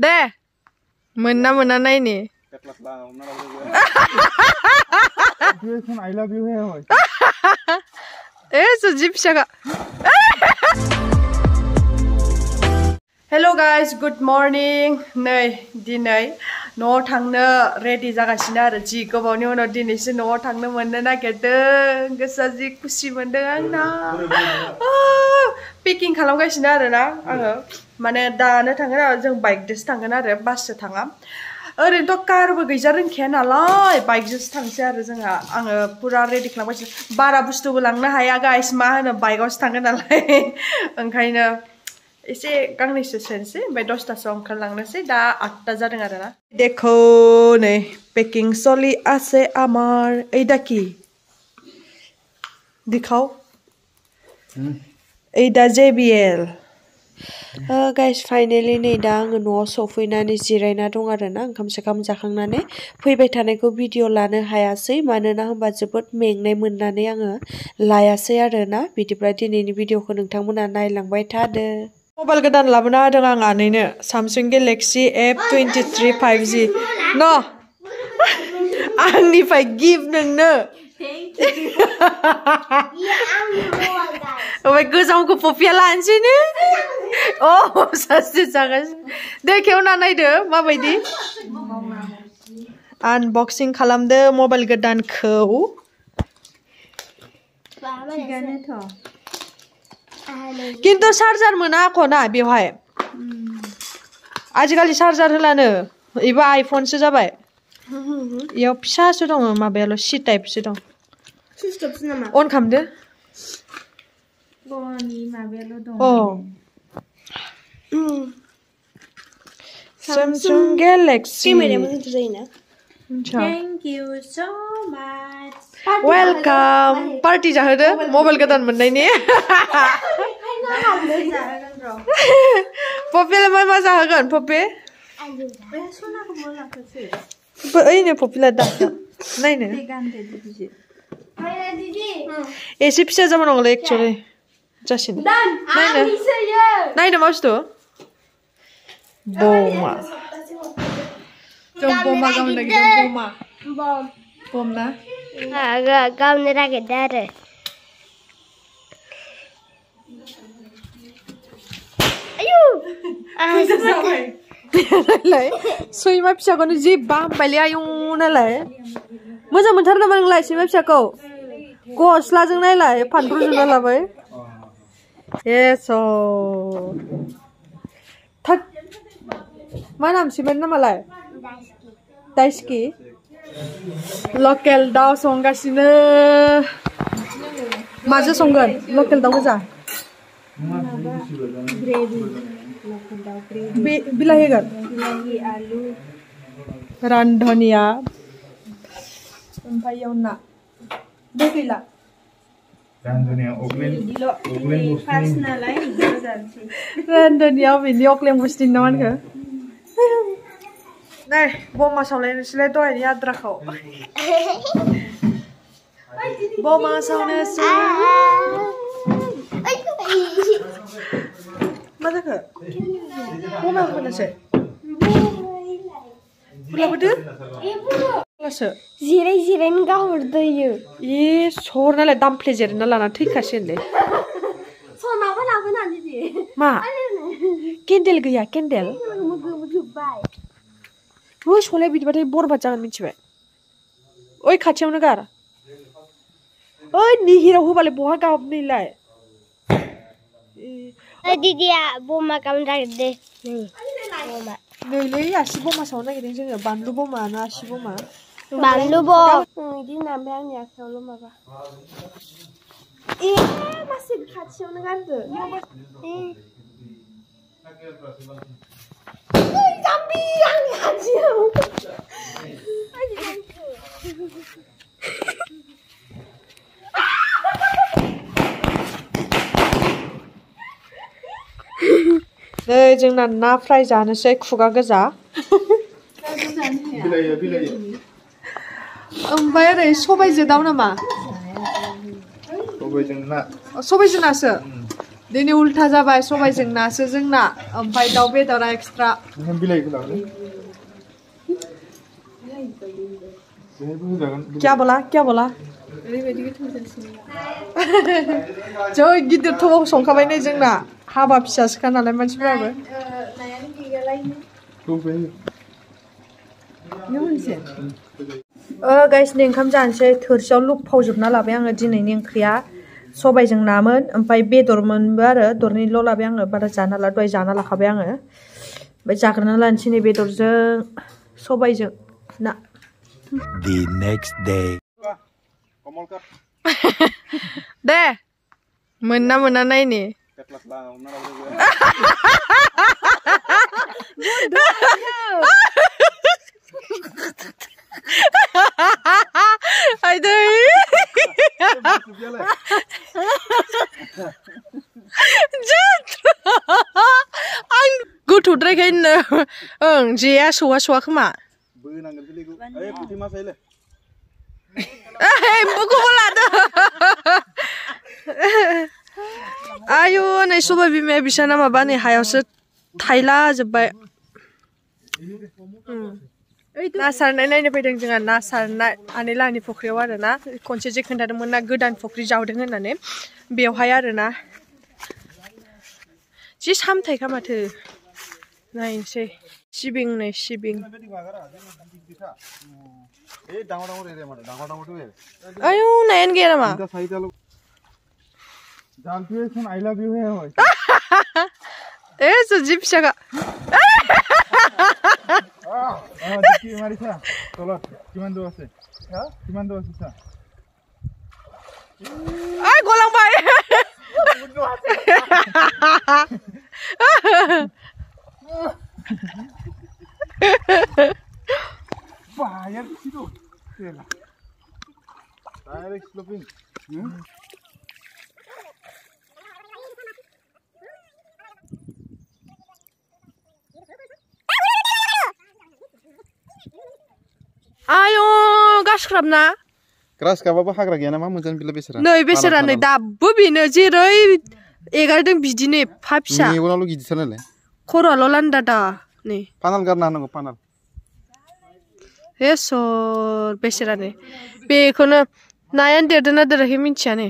दे मोनना मोना नायनि I love you है सुजिब फिसाखा हेलो गाइस गुड मर्निं नै दिनै न'आव थांनो रेडि जागासिनो आरो जि गोबावनि उनाव दिनैसो न'आव थांनो मोननो नागिरदों गोसोआ जि खुसि मोनदों आंना पेकिं खालामगासिनो आरो ना आङो माने दानो थांगोन आरो जों बाइकजोंसो थांगोन आरो बासजों थाङा ओरैनोथ' कारबो गैजा रोंखाया नालाय बाइकजोंसो थांसै आरो जोंहा आङो पुरा रेडि खालामगासिनो बारा बुस्थुबो लांनो हाया गाइस मा होनो बाइकआवसो थांगोन नालाय ओंखायनो एसे गांनैसो सोनोसै ओमफ्राय 10टासोआव ओंखारलांनोसै दा 8टा जादों आरो ना देखो नै पेकिं चलि আছে আমার এইটা কি दिखाओ এইটা JBL गाइस फाइनाली नै दा आङो न'आव सफैनानै जिरायना दं आरो ना ओंखाम सोखाम जाखांनानै फैबाय थानायखौ भिडिअ लानो हायासै मानोना होनबा जोबोद मेंनाय मोननानै आङो लायासै आरो ना बिदिब्ला दिनैनि भिडिअखौ नोंथांमोना नायलांबाय थादो मबाइल गोदान लाबोना होदों आं आनैनो सामसुं गेलेक्सि F23 5G न आंनिफ्राय गिफ्ट नोंनो ओमफ्राय गोजामखौ पपिया लानोसैनो अ सासे जागासिनो दे खेवना नायदो माबायदि आनबक्सिं खालामदो मबाइल गोदानखौ किन्तु चार्जार मोना आखना बेवहाय आजिखालि चार्जार होलानो इबो आइफनसो जाबाय इयाव फिसासो दङ माबायाल' सि टाइपसो दं अन खालामदो Samsung Galaxy Thank you so much. Welcome. Party जाहोदो मबाइल गोदान मोननायनि पपियालाय मा जाहोगोन पपि ओइनो पपिला दा नायनो एसे फिसा जाबावनांगौलै एक्चुअली जासिनो नायनो नायनो मा बुस्थु बमा जों बमा गावनो नागिरदों बम ना गावनो नागिरदों आरो नायलाय सैमा फिसाखौनो जि बामबायलै आयौ नायलाय मोजां मोनथारो नामा नोंलाय सैमा फिसाखौ गस्लाजों नायलाय फानफ्रु जुना लाबाय एस' थाक मा नाम सैमानि नामालाय दाइस्कि लकेल दाउ संगासिनो माजों संगोन लकेल दाउ गोजा बिलाहि होगोन रानधनिया ओमफ्राय इयाव ना दै गैला रानधनिया बेनि अक्लें बुस्टिन ना मानखो नै बमा सावलायनोसैलाय दहायनि आद्राखौ बमा सावनोसै मा जाखो बमा होनोसै बुलाबोदो जिराय जिरायनो गाहरदो इयो ए सर नालाय दामफ्ले जिरायना लाना थैखासिगोनलै सनाबो लाबोनानै दे मा केन्डेल गैया केन्डेल ओइ सलाया बिदिबाथाय बरबाद जागोन मिथिबाय ओइ खाथियावनो गार ओइ निहिराव होबालाय बहा गाबनोलाय दिदिया बमा गावनो नागिरदो बमा नैलै आसि बमा सावनो नागिरदों जोङो बानलु बमा ना आसि बमा बानलु बम इदि नामबाय आंनि आखायावल' माबा ए मासे खाथियावनो गारदो जाम्बि आंनि खाथियाव नै जोंना ना फ्राय जानोसै खुगा गोजा ओमफ्राय ओरै सबायजों दाउ नामा सबायजों नासो दिनै उल्था जाबाय सबायजों नासो जोंना ओमफ्राय दाउ बेदरा एक्सट्रा क्या बोला जै गिदिर थौआव संखाबाय नै जोंना हाबा फिसासोखा नालाय मानसिफोराबो गाइस नै ओंखाम जानोसै थोरसियाव लुफावजोबना लाबाय आङो दिनैनि ओंख्रिया सबायजों नामोन ओमफ्राय बेदरमोनबो आरो दरनैल' लाबाय आङो बारा जाना ला दहाय जाना लाखाबाय आङो ओमफ्राय जाग्रोना लानोसै नै बेदरजों सबायजों ना The next day. दे मोनना मोना नायनि आं गोथौद्रायखायनो ओं जेया सौवा सौवा खोमा एम्फौखौबो लादो आयु नै सबाय बिमाया बिसाना माबा नै हायावसो थायला जोब्बाय ना सारनाय नायनो फैदों जोंहा ना सारनाय आनैलाहानि फुख्रियाव आरो ना खनसे जे खोन्थादोंमोन ना गोदान फुख्रि जावदों होननानै बेवहाय आरो ना जि सामथायखा माथो नायनोसै सिबिं नै सिबिं आयु नायानो गैया नामा ए जि फिसाखा गलांबाय आयु गासख्राबना ग्रास गाबाबो हाग्रा गैया नामा मोजां बिला बेसेरा नै बेसेरा नै दाबो बेनो जेरै एगारदों बिदिनो एफा फिसा मेगनाल' गिदिरथार नालाय खर'आल' लान्दा दा नै पानाल गारना होनांगौ पानाल हे सर बेसेरा नै बेखौनो नायानो देरदोंना देराखै मिन्थिया नै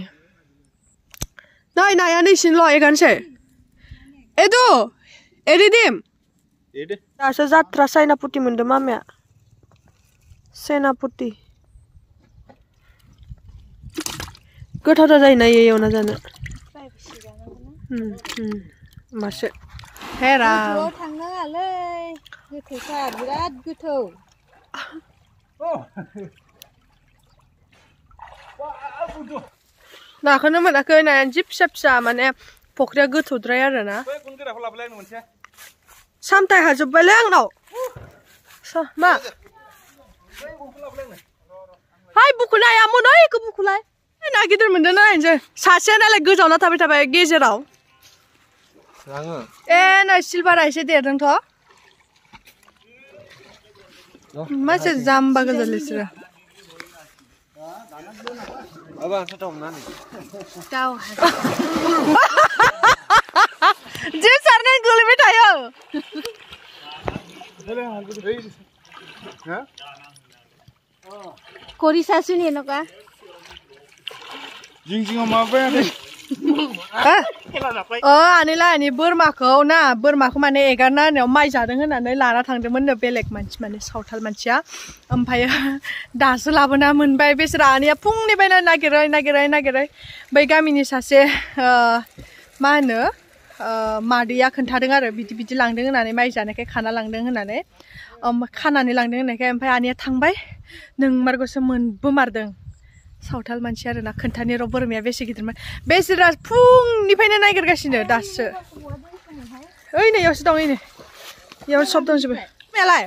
नै नायानो इसिनोल' एगारनोसै एदु एरिदिम दासो जात्रा साइनापुति मोनदों मामाया सेनापुति गोथावथार जायोना एवना जानो मासे हेरा थांनाङालै गोथौखा बिराद गोथौ नाखौनो मोनाखै नायानो जि फिसा फिसा माने फख्रिया गोथौद्राय आरो ना सामथाय हाजोब्बायलै आंनाव मा हाय बुखुनो हायामोन ओइखौ बुखुलाय ना गिदिर मोनदों नायनोसै सासेया नालाय गोजावना थाबाय थाबाय गेजेराव ए नै सिलभारा एसे देरदोंथ' मासे जाम्बा गोजाल बिसोरो जे सारनानै गोलैबाय थायो কৰিছাচোন এনেকুৱা जिं माबाया आनैलाहानि बोरमाखौ ना बोरमाखौ माने एगारना होनायाव माइ जादों होननानै लाना थांदोंमोननो बेलेग मानसि माने सावथाल मानसिया ओमफ्राय दासो लाबोना मोनबाय बेसोरा आनैया फुंनिफ्रायनो नागिरै बै गामिनि सासे मा होनो मादैया खोन्थादों आरो बिदि लांदों होननानै माइ जानायखाय खाना लांदों होननानै खानानै लांदों होननायखाय ओमफ्राय आनैया थांबाय नोंमारगौसो मोनबोमारदों सावथाल मानसि आरो ना खोन्थानि र' बोरमाया बेसे गिदिरमोन बेसेरा फुंनिफ्रायनो नागिरगासिनो दासो ओइ नै इयावसो दं ओइ नै इयाव सब दंजोबो मायालाय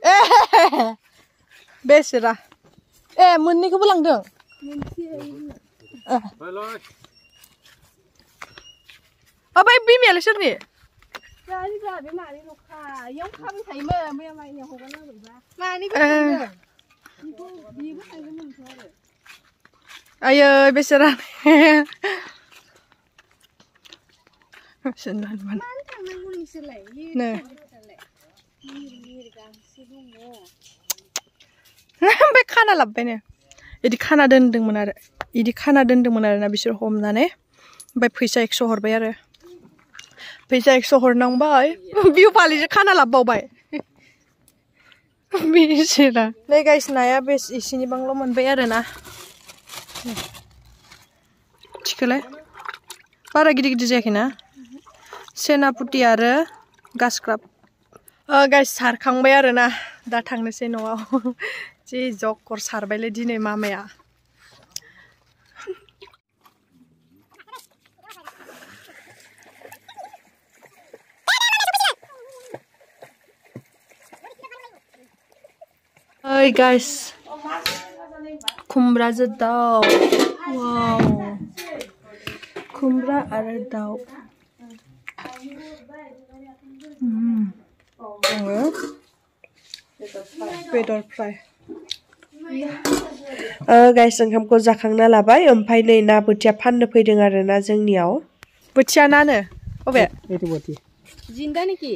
ए बेसेरा ए मोननैखौबो लांदों ओमफ्राय बिमायालाय सोरनि आयै बेसेरा Sendan mana? Nah. Sampai kana labbaय नो इदि खाना दोनदोंमोन आरो ना बिसोर हमनानै ओमफ्राय फैसा 100 हरबाय आरो फैसा 100 हरनांबाय बिउ फालिजों खाना लाबबावबाय बिसोरा नै गाइस नाया बेस इसिनि बांल' मोनबाय आरो ना थिखोलाय बारा गिदिर गिदिर जायाखै ना सेनापुति आरो गासक्राब गाइस सारखांबाय आरो ना दा थांनोसै न'आव जि जक्कर सारबायलै दिनै मामाया Hey guys, Kumbra जो दाउ wow Kumbra आरो दाउ बेदर फ्राय गाइस ओंखामखौ जाखांना लाबाय ओमफ्राय नै ना बोथिया फाननो फैदों आरो ना जोंनियाव बोथिया नानो अबे एतु बोथि जिंदा नेकी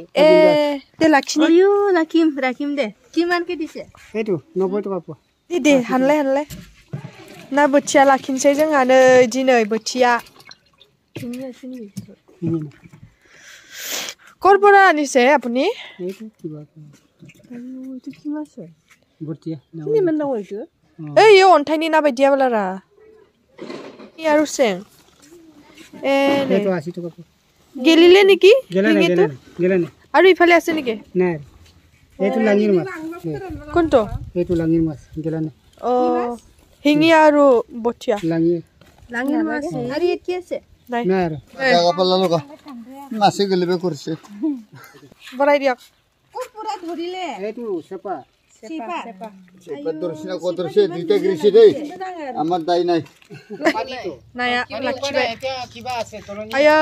दे लाखिनि अयो राखिम दे किमान के दिसे एतु 90 टका प दे हानलाय ना बोथिया लाखिनोसै जोंहा नै दिनै बोथिया करबरा निसे आपुनि एतु किबा अयो इतु किमासो बोथिया नि मन नाव इतु ए यो अन्थाइनि ना बायदिया बलारा यारु सें एतु 80 टका प गेलिले नेकी गेलाने आरो इफाले আছে नेकी ना एतु लांगिर मास कोनतो एतु लांगिर मास गेलाने हिंगी आरो बोथिया लांगिर मास आरो एत के আছে নাই ना জায়গা পাল্লা লগা মাছে গলিবে করছে বড়াই দিয়ক পুরা ধরিলে एतु सेपा सेपा দর্শনা কদরছে দুইটা গিরিছে রে আমার দাই নাই नाया लाखिबाय एटा किबा আছে তরনি आयो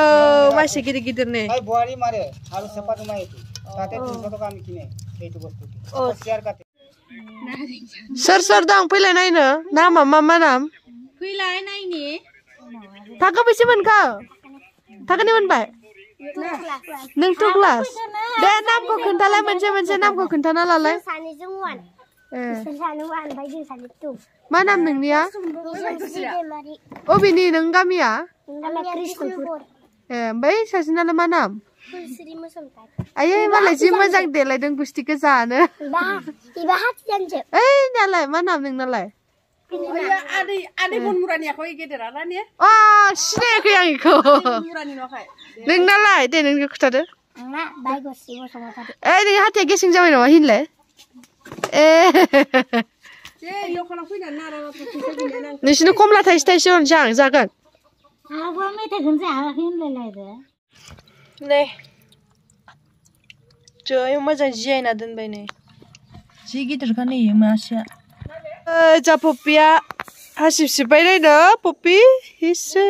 मासे गिदिर गिदिर ने आइ बोआरी मारे आरो सेपा तुम्हा एतु ताते 300 टका আমি কিনে এইটো বস্তু শেয়ার কাতে सोर दं फैलाय नायनो नामा मा नाम फैलाय नायनि थाखो बेसे मोनखो थाखोनि मोनबाय नों टु क्लास दे नामखौ खोन्थालाय मोनसे नामखौ खोन्थाना लालाय सानैजों वान सानै वान ओमफ्राय जों सानै टु मा नाम नोंनिया अबेनि नों गामिया ओमफ्राय सासेनालाय मा नाम आयै मालाय जि मोजां देलायदों गुस्थिखौ जानो ओइ नालाय मा नाम नोंनालाय आदै बनमुरानि आखै गेदेरा ना ने सिनायाखै आं इखौ नोंनालाय दे नोंखौ खोथादो ओइ नों हाथाया गेसें जाबाय नामा हिनलाय नोंसिनो कमला थाइसे थाइसे हरनोसै आं जागोन नै जै मोजां जियायना दोनबाय नै जि गिदिरखा नै मासेया जा पप्पिया हासिब सिबबाय नायनो पप्पि हिसो